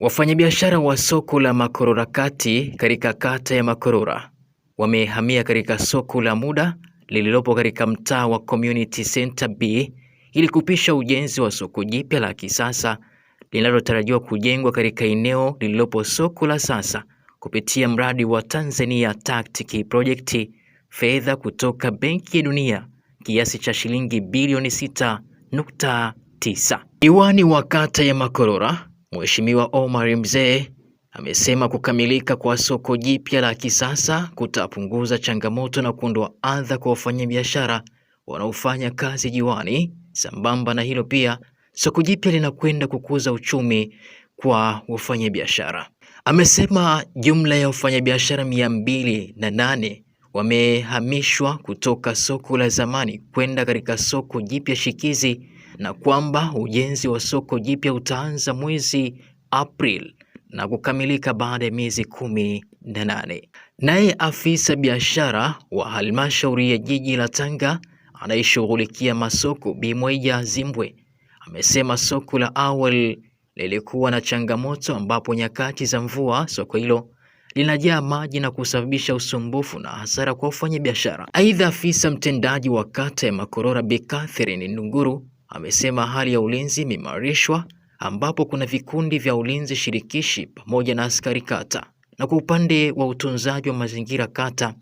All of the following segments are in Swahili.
Wafanyabiashara wa soko la Makorora Kati katika kata ya Makorora wamehamia katika soko la muda lililopo katika mtaa wa Community Center B ili kupisha ujenzi wa soko jipya la kisasa linalotarajiwa kujengwa katika eneo lililopo soko la sasa kupitia mradi wa Tanzania Tactic Project, fedha kutoka Benki ya Dunia kiasi cha shilingi bilioni 6.9. Diwani wa kata ya Makorora Mheshimiwa Omar Mzee amesema kukamilika kwa soko jipya la kisasa kutapunguza changamoto na kuondoa adha kwa wafanyabiashara wanaofanya kazi jiwani. Sambamba na hilo pia, soko jipya linakwenda kukuza uchumi kwa wafanyabiashara. Amesema jumla ya wafanyabiashara 208 wamehamishwa kutoka soko la zamani kwenda katika soko jipya shikizi na kwamba ujenzi wa soko jipya utaanza mwezi April na kukamilika baada ya miezi 18. Naye afisa biashara wa halmashauri ya jiji la Tanga anayeshughulikia masoko Bi Mweja Zimbwe amesema soko la awali lilikuwa na changamoto ambapo nyakati za mvua soko hilo linajaa maji na kusababisha usumbufu na hasara kwa wafanyabiashara. Aidha, afisa mtendaji wa kata ya Makorora Bi Catherine Ndunguru amesema hali ya ulinzi imeimarishwa ambapo kuna vikundi vya ulinzi shirikishi pamoja na askari kata, na kwa upande wa utunzaji wa mazingira kata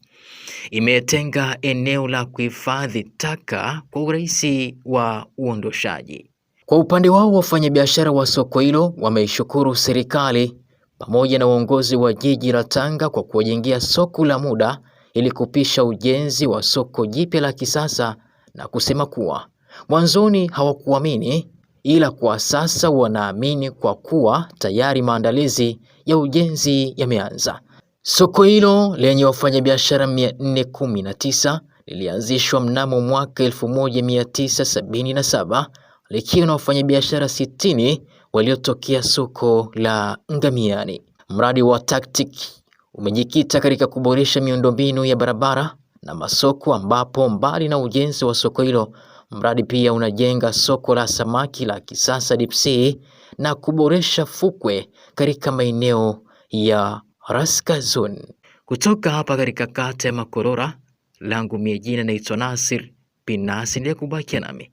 imetenga eneo la kuhifadhi taka kwa urahisi wa uondoshaji. Kwa upande wao, wafanyabiashara wa soko hilo wameishukuru serikali pamoja na uongozi wa jiji la Tanga kwa kuwajengea soko la muda ili kupisha ujenzi wa soko jipya la kisasa, na kusema kuwa mwanzoni hawakuamini ila kwa sasa wanaamini kwa kuwa tayari maandalizi ya ujenzi yameanza. Soko hilo lenye wafanyabiashara 419 lilianzishwa mnamo mwaka 1977 likiwa na wafanyabiashara 60 waliotokea soko la Ngamiani. Mradi wa Tactic umejikita katika kuboresha miundombinu ya barabara na masoko, ambapo mbali na ujenzi wa soko hilo, mradi pia unajenga soko la samaki la kisasa deep sea na kuboresha fukwe katika maeneo ya Raskazon. Kutoka hapa katika kata ya Makorora, langu mie jina naitwa Nasir bin Nasir, ndiye kubakia nami.